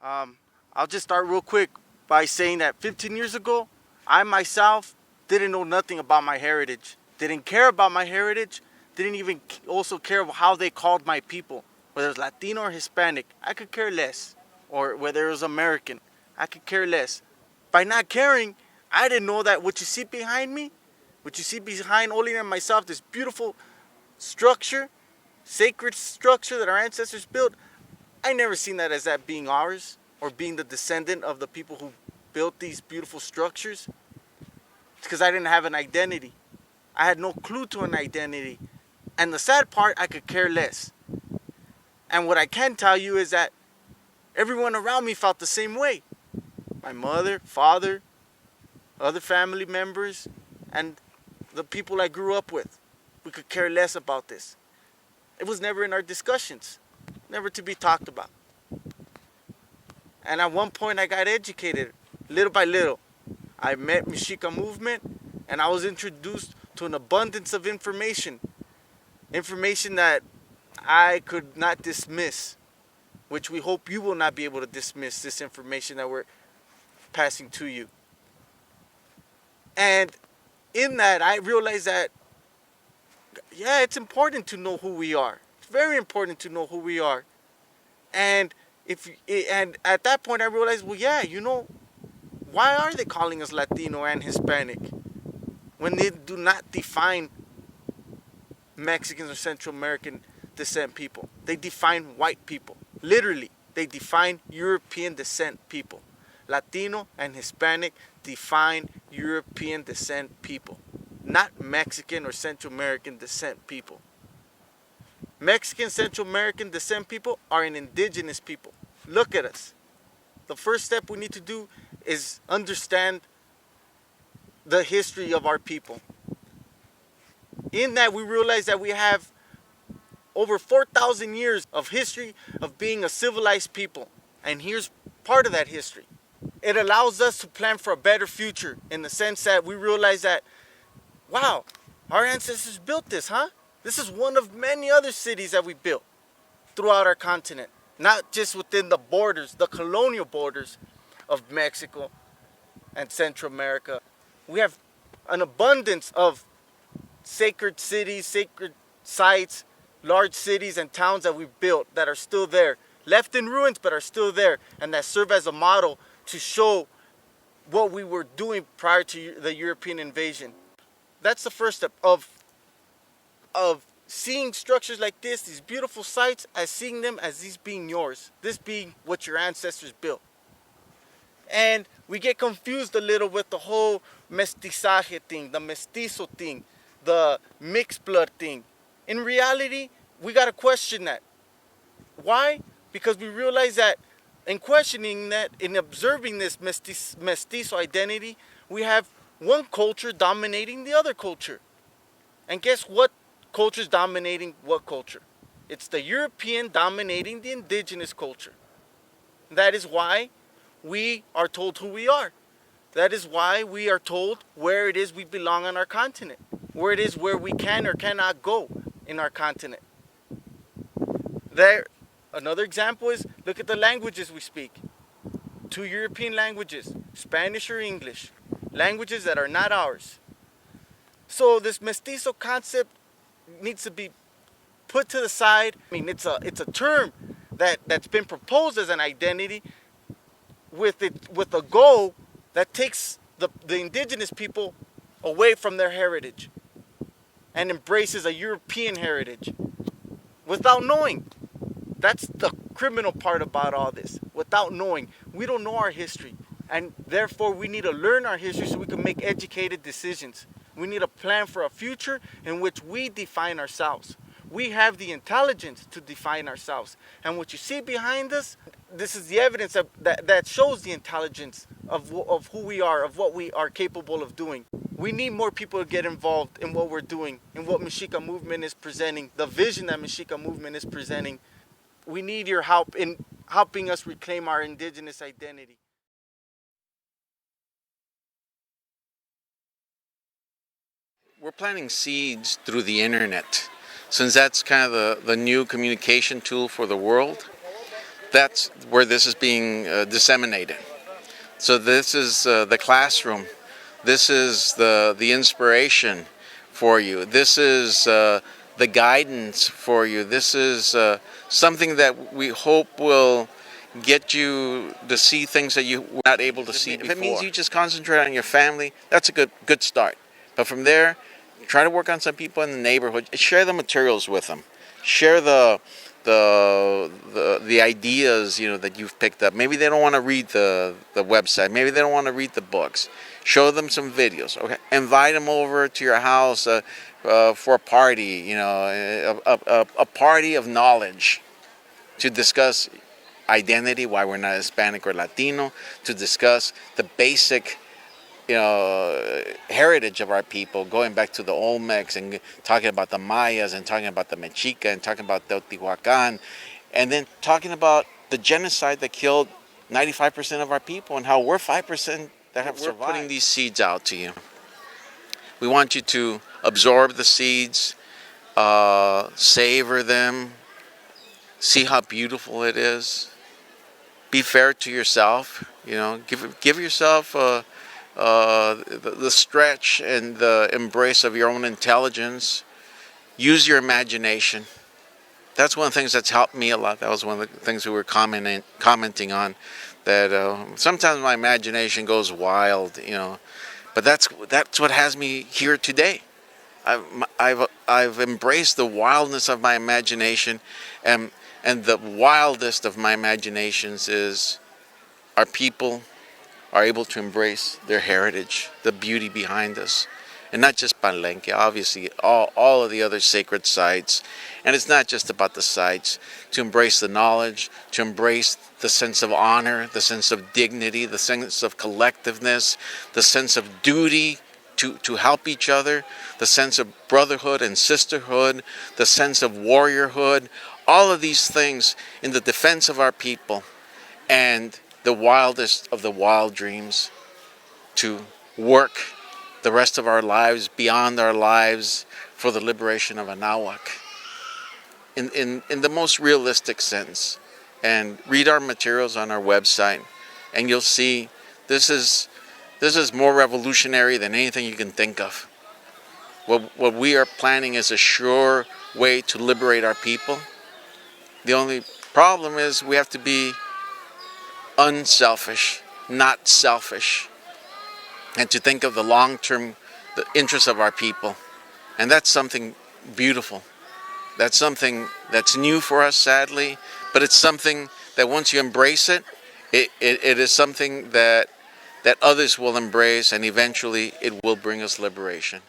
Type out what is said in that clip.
I'll just start real quick by saying that 15 years ago, I myself didn't know nothing about my heritage, didn't care about my heritage, didn't even also care how they called my people, whether it's Latino or Hispanic. I could care less, or whether it was American. I could care less. By not caring, I didn't know that what you see behind me, what you see behind Olin and myself, this beautiful structure, sacred structure that our ancestors built, I never seen that as that being ours or being the descendant of the people who built these beautiful structures. It's because I didn't have an identity. I had no clue to an identity. And the sad part, I could care less. And what I can tell you is that everyone around me felt the same way. My mother, father, other family members, and the people I grew up with. We could care less about this. It was never in our discussions, never to be talked about. And at one point I got educated, little by little. I met Mexica Movement, and I was introduced to an abundance of information. Information that I could not dismiss, which we hope you will not be able to dismiss this information that we're passing to you. And in that, I realized that, yeah, it's important to know who we are. It's very important to know who we are. And at that point, I realized, well, yeah, why are they calling us Latino and Hispanic when they do not define Mexicans or Central American descent people? They define white people. Literally, they define European descent people. Latino and Hispanic define European descent people, not Mexican or Central American descent people. Mexican, Central American descent people are an indigenous people. Look at us. The first step we need to do is understand the history of our people. In that, we realize that we have over 4,000 years of history of being a civilized people. And here's part of that history. It allows us to plan for a better future in the sense that we realize that, wow, our ancestors built this, huh? This is one of many other cities that we built throughout our continent. Not just within the borders, the colonial borders of Mexico and Central America. We have an abundance of sacred cities, sacred sites, large cities and towns that we've built that are still there. Left in ruins, but are still there. And that serve as a model to show what we were doing prior to the European invasion. That's the first step of seeing structures like this, these beautiful sites, as seeing them as these being yours. This being what your ancestors built. And we get confused a little with the whole mestizaje thing, the mestizo thing, the mixed blood thing. In reality, we got to question that. Why? Because we realize that in questioning that, in observing this mestizo identity, we have one culture dominating the other culture. And guess what culture is dominating what culture? It's the European dominating the indigenous culture. That is why we are told who we are. That is why we are told where it is we belong on our continent, where it is where we can or cannot go in our continent. Another example is, look at the languages we speak. 2 European languages, Spanish or English, languages that are not ours. So this mestizo concept needs to be put to the side. I mean, it's a term that's been proposed as an identity with a goal that takes the indigenous people away from their heritage and embraces a European heritage without knowing. That's the criminal part about all this. Without knowing, we don't know our history, and therefore we need to learn our history so we can make educated decisions. We need a plan for a future in which we define ourselves. We have the intelligence to define ourselves. And what you see behind us, this is the evidence that shows the intelligence of who we are, of what we are capable of doing. We need more people to get involved in what we're doing, in what Mexica Movement is presenting, the vision that Mexica Movement is presenting. We need your help in helping us reclaim our indigenous identity. We're planting seeds through the internet, since that's kind of the new communication tool for the world. That's where this is being disseminated. So this is the classroom. This is the inspiration for you. This is the guidance for you. This is something that we hope will get you to see things that you were not able to see before. If it means you just concentrate on your family, that's a good start. But from there, try to work on some people in the neighborhood. Share the materials with them. Share the ideas, you know, that you've picked up. Maybe they don't want to read the website. Maybe they don't want to read the books. Show them some videos. Okay, invite them over to your house for a party. You know, a party of knowledge to discuss identity, why we're not Hispanic or Latino, to discuss the basic, you know, heritage of our people, going back to the Olmecs and talking about the Mayas and talking about the Mexica and talking about Teotihuacan, and then talking about the genocide that killed 95% of our people and how we're 5% that have survived. We're putting these seeds out to you. We want you to absorb the seeds, savor them, see how beautiful it is. Be fair to yourself. You know, give yourself the stretch and the embrace of your own intelligence. Use your imagination. That's one of the things that's helped me a lot. That was one of the things we were commenting on. That sometimes my imagination goes wild, you know, but that's what has me here today. I've embraced the wildness of my imagination, and the wildest of my imaginations is our people are able to embrace their heritage, the beauty behind us. And not just Palenque, obviously all of the other sacred sites. And it's not just about the sites, to embrace the knowledge, to embrace the sense of honor, the sense of dignity, the sense of collectiveness, the sense of duty to help each other, the sense of brotherhood and sisterhood, the sense of warriorhood, all of these things in the defense of our people, and the wildest of the wild dreams to work the rest of our lives, beyond our lives, for the liberation of Anahuac in the most realistic sense. And read our materials on our website, and you'll see this is more revolutionary than anything you can think of. What we are planning is a sure way to liberate our people. The only problem is we have to be unselfish, not selfish, and to think of the long-term the interests of our people. And that's something beautiful. That's something that's new for us, sadly, but it's something that once you embrace it, it is something that others will embrace, and eventually it will bring us liberation.